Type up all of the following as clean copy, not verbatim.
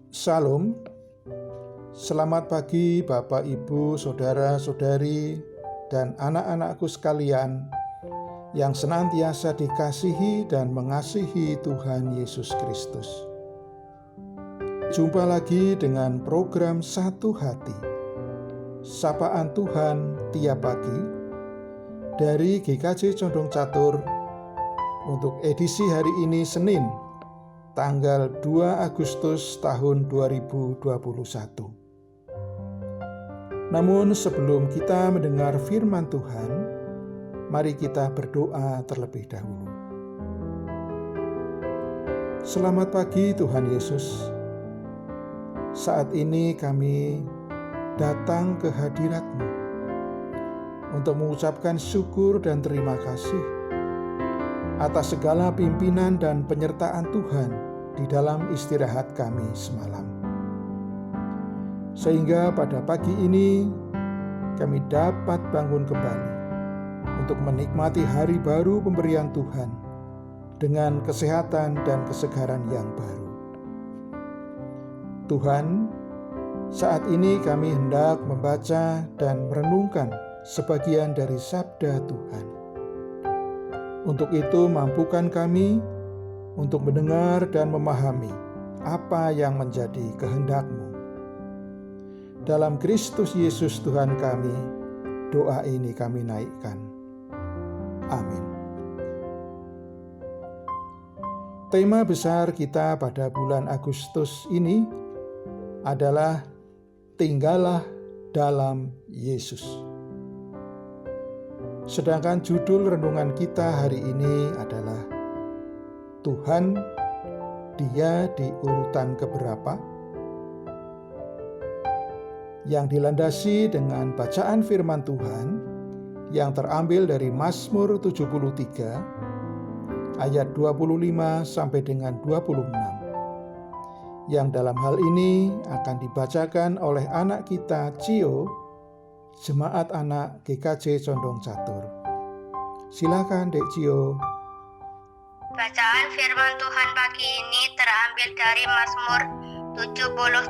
Shalom, selamat pagi Bapak, Ibu, Saudara-saudari, dan anak-anakku sekalian yang senantiasa dikasihi dan mengasihi Tuhan Yesus Kristus. Jumpa lagi dengan program Satu Hati, Sapaan Tuhan tiap pagi, dari GKJ Condong Catur, untuk edisi hari ini Senin, tanggal 2 Agustus tahun 2021. Namun sebelum kita mendengar firman Tuhan, mari kita berdoa terlebih dahulu. Selamat pagi Tuhan Yesus. Saat ini kami datang ke hadirat-Mu untuk mengucapkan syukur dan terima kasih atas segala pimpinan dan penyertaan Tuhan di dalam istirahat kami semalam. Sehingga pada pagi ini kami dapat bangun kembali untuk menikmati hari baru pemberian Tuhan dengan kesehatan dan kesegaran yang baru. Tuhan, saat ini kami hendak membaca dan merenungkan sebagian dari sabda Tuhan. Untuk itu mampukan kami untuk mendengar dan memahami apa yang menjadi kehendak-Mu. Dalam Kristus Yesus Tuhan kami, doa ini kami naikkan. Amin. Tema besar kita pada bulan Agustus ini adalah Tinggallah dalam Yesus. Sedangkan judul renungan kita hari ini adalah Tuhan, Dia di urutan keberapa? Yang dilandasi dengan bacaan firman Tuhan yang terambil dari Mazmur 73 ayat 25 sampai dengan 26. Yang dalam hal ini akan dibacakan oleh anak kita Cio, Jemaat Anak GKJ Condong Catur. Silakan Dek Cio. Bacaan firman Tuhan pagi ini terambil dari Mazmur 73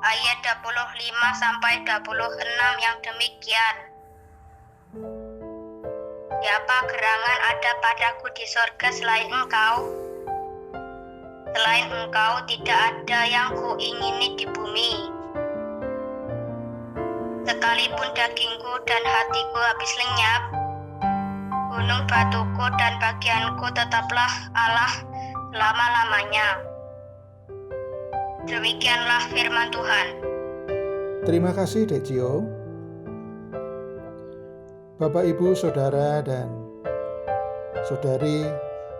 ayat 25 sampai 26 yang demikian. Siapa gerangan ada padaku di sorga selain Engkau? Selain Engkau tidak ada yang kuingini di bumi. Sekalipun dagingku dan hatiku habis lenyap, gunung batuku dan bagianku tetaplah Allah selama-lamanya. Demikianlah firman Tuhan. Terima kasih Dek Cio. Bapak, Ibu, Saudara, dan Saudari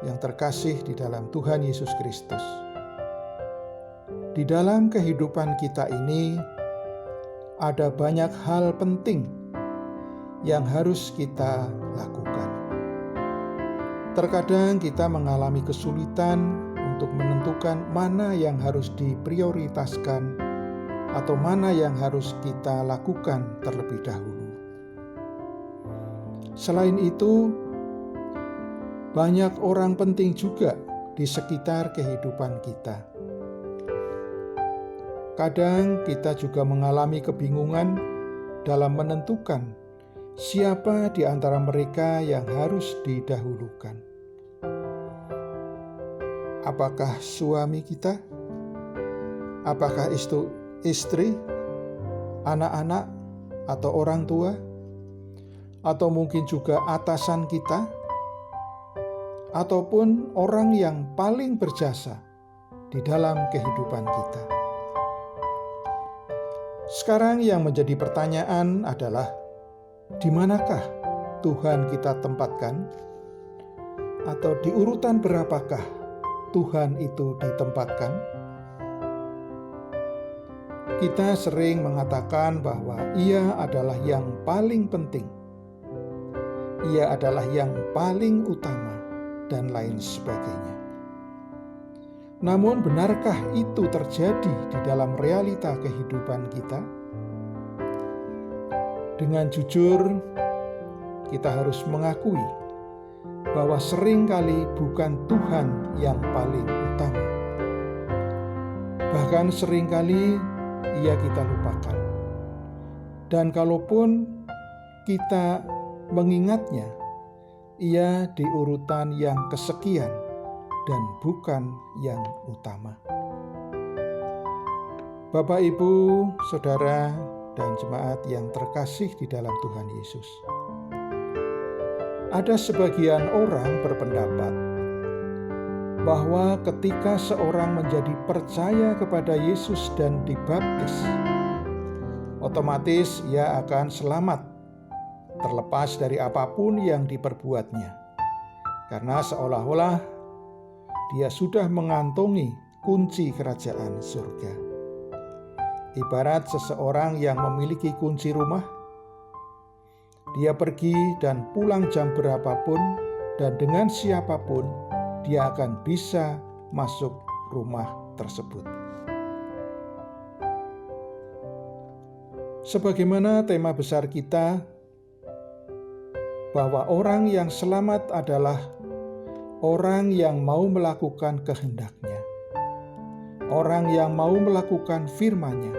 yang terkasih di dalam Tuhan Yesus Kristus. Di dalam kehidupan kita ini ada banyak hal penting yang harus kita lakukan. Terkadang kita mengalami kesulitan untuk menentukan mana yang harus diprioritaskan atau mana yang harus kita lakukan terlebih dahulu. Selain itu, banyak orang penting juga di sekitar kehidupan kita. Kadang kita juga mengalami kebingungan dalam menentukan siapa di antara mereka yang harus didahulukan. Apakah suami kita? Apakah istri, anak-anak, atau orang tua? Atau mungkin juga atasan kita? Ataupun orang yang paling berjasa di dalam kehidupan kita. Sekarang yang menjadi pertanyaan adalah, di manakah Tuhan kita tempatkan? Atau di urutan berapakah Tuhan itu ditempatkan? Kita sering mengatakan bahwa Ia adalah yang paling penting. Ia adalah yang paling utama dan lain sebagainya. Namun benarkah itu terjadi di dalam realita kehidupan kita? Dengan jujur, kita harus mengakui bahwa seringkali bukan Tuhan yang paling utama. Bahkan seringkali ia kita lupakan. Dan kalaupun kita mengingatnya, ia di urutan yang kesekian dan bukan yang utama. Bapak, Ibu, Saudara, dan jemaat yang terkasih di dalam Tuhan Yesus. Ada sebagian orang berpendapat bahwa ketika seorang menjadi percaya kepada Yesus dan dibaptis, otomatis ia akan selamat, terlepas dari apapun yang diperbuatnya, karena seolah-olah dia sudah mengantongi kunci kerajaan surga. Ibarat seseorang yang memiliki kunci rumah, dia pergi dan pulang jam berapapun dan dengan siapapun dia akan bisa masuk rumah tersebut. Sebagaimana tema besar kita, bahwa orang yang selamat adalah orang yang mau melakukan kehendak-Nya, orang yang mau melakukan firman-Nya,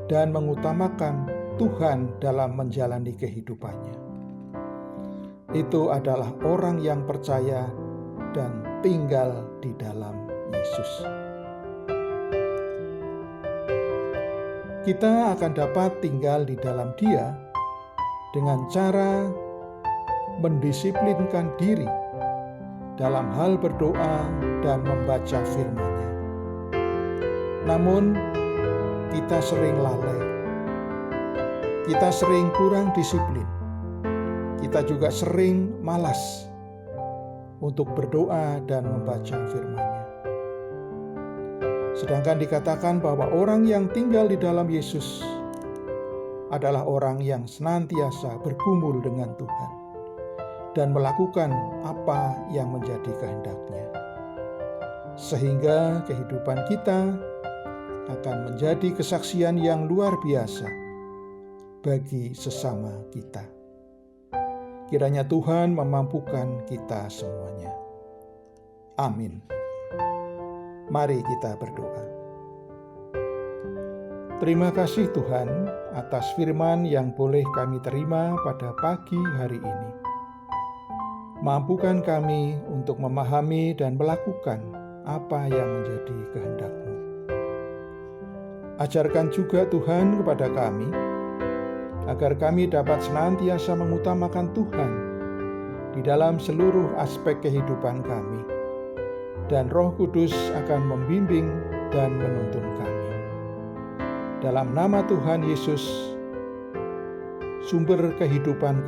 dan mengutamakan Tuhan dalam menjalani kehidupannya. Itu adalah orang yang percaya dan tinggal di dalam Yesus. Kita akan dapat tinggal di dalam Dia dengan cara mendisiplinkan diri dalam hal berdoa dan membaca firman-Nya. Namun, kita sering lalai, kita sering kurang disiplin, kita juga sering malas untuk berdoa dan membaca firman-Nya. Sedangkan dikatakan bahwa orang yang tinggal di dalam Yesus adalah orang yang senantiasa bergumul dengan Tuhan dan melakukan apa yang menjadi kehendak-Nya. Sehingga kehidupan kita akan menjadi kesaksian yang luar biasa bagi sesama kita. Kiranya Tuhan memampukan kita semuanya. Amin. Mari kita berdoa. Terima kasih Tuhan atas firman yang boleh kami terima pada pagi hari ini. Mampukan kami untuk memahami dan melakukan apa yang menjadi kehendak-Mu. Ajarkan juga Tuhan kepada kami, agar kami dapat senantiasa mengutamakan Tuhan di dalam seluruh aspek kehidupan kami, dan Roh Kudus akan membimbing dan menuntun kami. Dalam nama Tuhan Yesus, sumber kehidupan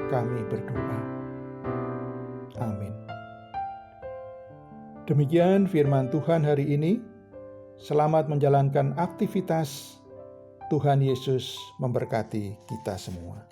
kami berdoa. Amin. Demikian firman Tuhan hari ini. Selamat menjalankan aktivitas. Tuhan Yesus memberkati kita semua.